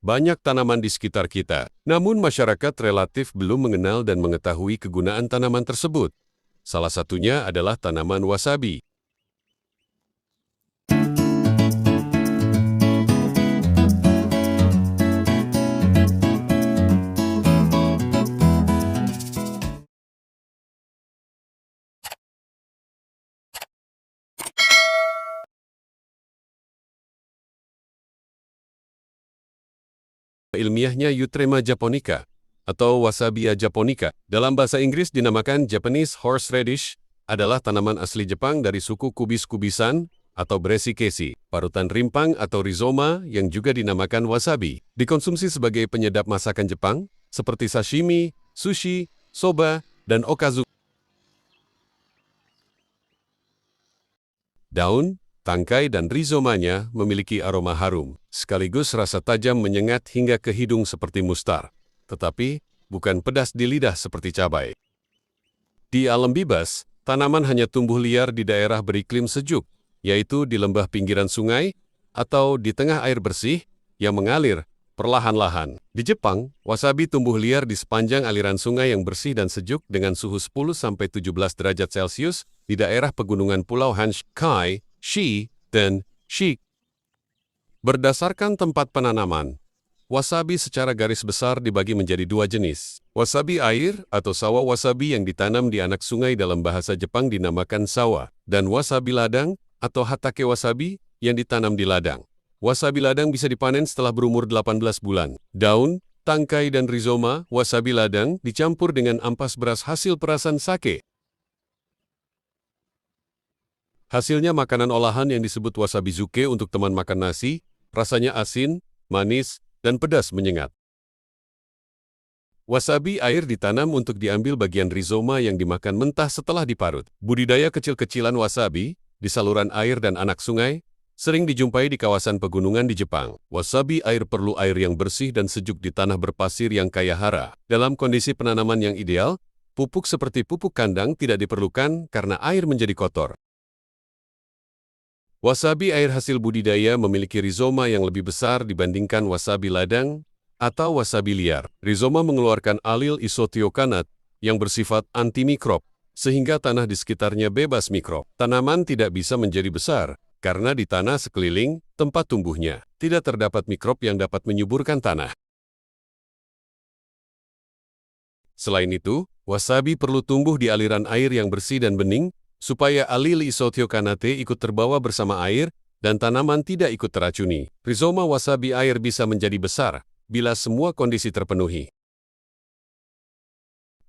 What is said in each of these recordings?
banyak tanaman di sekitar kita. Namun masyarakat relatif belum mengenal dan mengetahui kegunaan tanaman tersebut. Salah satunya adalah tanaman wasabi. Ilmiahnya Eutrema japonica atau Wasabia japonica. Dalam bahasa Inggris dinamakan Japanese horseradish, adalah tanaman asli Jepang dari suku kubis-kubisan atau Brassicaceae, parutan rimpang atau rhizoma yang juga dinamakan wasabi. Dikonsumsi sebagai penyedap masakan Jepang seperti sashimi, sushi, soba, dan okazu. Daun, tangkai dan rhizomanya memiliki aroma harum, sekaligus rasa tajam menyengat hingga ke hidung seperti mustar, tetapi bukan pedas di lidah seperti cabai. Di alam bebas, tanaman hanya tumbuh liar di daerah beriklim sejuk, yaitu di lembah pinggiran sungai atau di tengah air bersih yang mengalir perlahan-lahan. Di Jepang, wasabi tumbuh liar di sepanjang aliran sungai yang bersih dan sejuk dengan suhu 10–17 derajat Celcius di daerah pegunungan Pulau Hanskai, Shi, dan Shik. Berdasarkan tempat penanaman, wasabi secara garis besar dibagi menjadi dua jenis. Wasabi air atau sawa wasabi yang ditanam di anak sungai dalam bahasa Jepang dinamakan sawa, dan wasabi ladang atau hatake wasabi yang ditanam di ladang. Wasabi ladang bisa dipanen setelah berumur 18 bulan. Daun, tangkai dan rhizoma wasabi ladang dicampur dengan ampas beras hasil perasan sake. Hasilnya makanan olahan yang disebut wasabizuke untuk teman makan nasi, rasanya asin, manis, dan pedas menyengat. Wasabi air ditanam untuk diambil bagian rhizoma yang dimakan mentah setelah diparut. Budidaya kecil-kecilan wasabi di saluran air dan anak sungai sering dijumpai di kawasan pegunungan di Jepang. Wasabi air perlu air yang bersih dan sejuk di tanah berpasir yang kaya hara. Dalam kondisi penanaman yang ideal, pupuk seperti pupuk kandang tidak diperlukan karena air menjadi kotor. Wasabi air hasil budidaya memiliki rhizoma yang lebih besar dibandingkan wasabi ladang atau wasabi liar. Rhizoma mengeluarkan alil isotiokanat yang bersifat antimikrob, sehingga tanah di sekitarnya bebas mikrob. Tanaman tidak bisa menjadi besar karena di tanah sekeliling tempat tumbuhnya tidak terdapat mikrob yang dapat menyuburkan tanah. Selain itu, wasabi perlu tumbuh di aliran air yang bersih dan bening, supaya alil isotiokanate ikut terbawa bersama air dan tanaman tidak ikut teracuni. Rhizoma wasabi air bisa menjadi besar bila semua kondisi terpenuhi.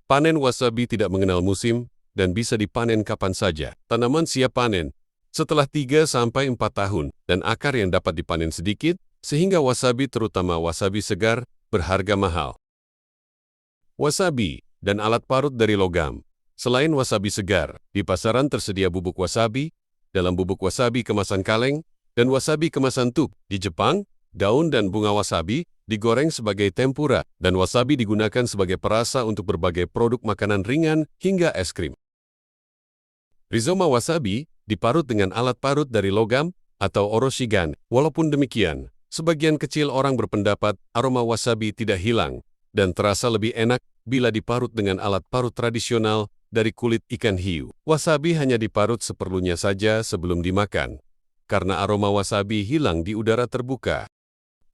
Panen wasabi tidak mengenal musim dan bisa dipanen kapan saja. Tanaman siap panen setelah 3–4 tahun dan akar yang dapat dipanen sedikit, sehingga wasabi terutama wasabi segar berharga mahal. Wasabi dan alat parut dari logam. Selain wasabi segar, di pasaran tersedia bubuk wasabi, dalam bubuk wasabi kemasan kaleng, dan wasabi kemasan tub. Di Jepang, daun dan bunga wasabi digoreng sebagai tempura, dan wasabi digunakan sebagai perasa untuk berbagai produk makanan ringan hingga es krim. Rhizoma wasabi diparut dengan alat parut dari logam atau oroshigan. Walaupun demikian, sebagian kecil orang berpendapat aroma wasabi tidak hilang dan terasa lebih enak bila diparut dengan alat parut tradisional dari kulit ikan hiu. Wasabi hanya diparut seperlunya saja sebelum dimakan, karena aroma wasabi hilang di udara terbuka.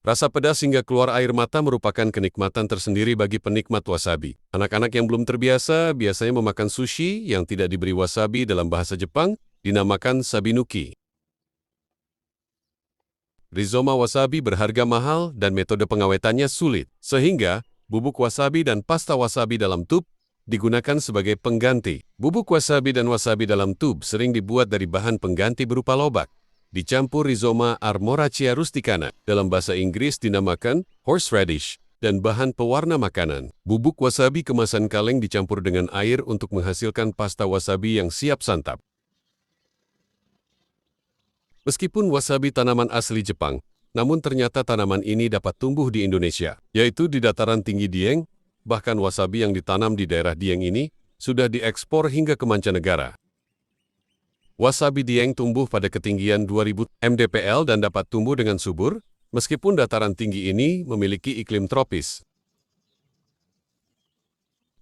Rasa pedas hingga keluar air mata merupakan kenikmatan tersendiri bagi penikmat wasabi. Anak-anak yang belum terbiasa biasanya memakan sushi yang tidak diberi wasabi dalam bahasa Jepang, dinamakan sabinuki. Rhizoma wasabi berharga mahal dan metode pengawetannya sulit, sehingga bubuk wasabi dan pasta wasabi dalam tub digunakan sebagai pengganti. Bubuk wasabi dan wasabi dalam tub sering dibuat dari bahan pengganti berupa lobak, dicampur rhizoma Armoracea rusticana, dalam bahasa Inggris dinamakan horseradish, dan bahan pewarna makanan. Bubuk wasabi kemasan kaleng dicampur dengan air untuk menghasilkan pasta wasabi yang siap santap. Meskipun wasabi tanaman asli Jepang, namun ternyata tanaman ini dapat tumbuh di Indonesia, yaitu di dataran tinggi Dieng. Bahkan wasabi yang ditanam di daerah Dieng ini sudah diekspor hingga ke mancanegara. Wasabi Dieng tumbuh pada ketinggian 2000 mdpl dan dapat tumbuh dengan subur meskipun dataran tinggi ini memiliki iklim tropis.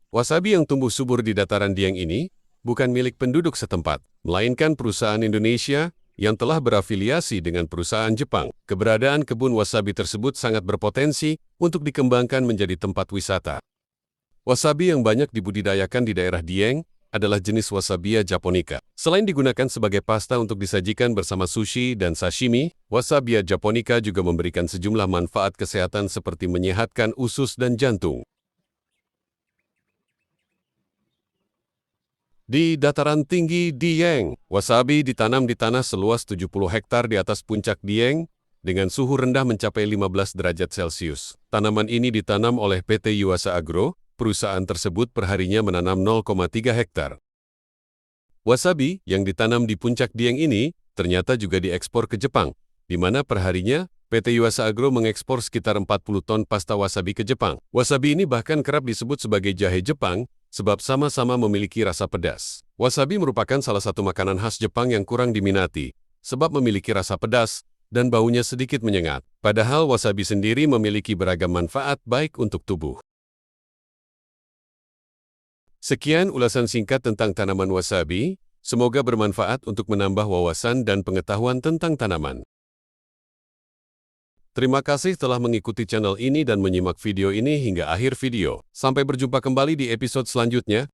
Wasabi yang tumbuh subur di dataran Dieng ini bukan milik penduduk setempat, melainkan perusahaan Indonesia yang telah berafiliasi dengan perusahaan Jepang. Keberadaan kebun wasabi tersebut sangat berpotensi untuk dikembangkan menjadi tempat wisata. Wasabi yang banyak dibudidayakan di daerah Dieng adalah jenis Wasabia japonica. Selain digunakan sebagai pasta untuk disajikan bersama sushi dan sashimi, Wasabia japonica juga memberikan sejumlah manfaat kesehatan seperti menyehatkan usus dan jantung. Di dataran tinggi Dieng, wasabi ditanam di tanah seluas 70 hektar di atas puncak Dieng dengan suhu rendah mencapai 15 derajat Celcius. Tanaman ini ditanam oleh PT Yuasa Agro. Perusahaan tersebut perharinya menanam 0,3 hektar. Wasabi yang ditanam di puncak Dieng ini ternyata juga diekspor ke Jepang, di mana perharinya PT Yuasa Agro mengekspor sekitar 40 ton pasta wasabi ke Jepang. Wasabi ini bahkan kerap disebut sebagai jahe Jepang, sebab sama-sama memiliki rasa pedas. Wasabi merupakan salah satu makanan khas Jepang yang kurang diminati, sebab memiliki rasa pedas dan baunya sedikit menyengat. Padahal wasabi sendiri memiliki beragam manfaat baik untuk tubuh. Sekian ulasan singkat tentang tanaman wasabi, semoga bermanfaat untuk menambah wawasan dan pengetahuan tentang tanaman. Terima kasih telah mengikuti channel ini dan menyimak video ini hingga akhir video. Sampai berjumpa kembali di episode selanjutnya.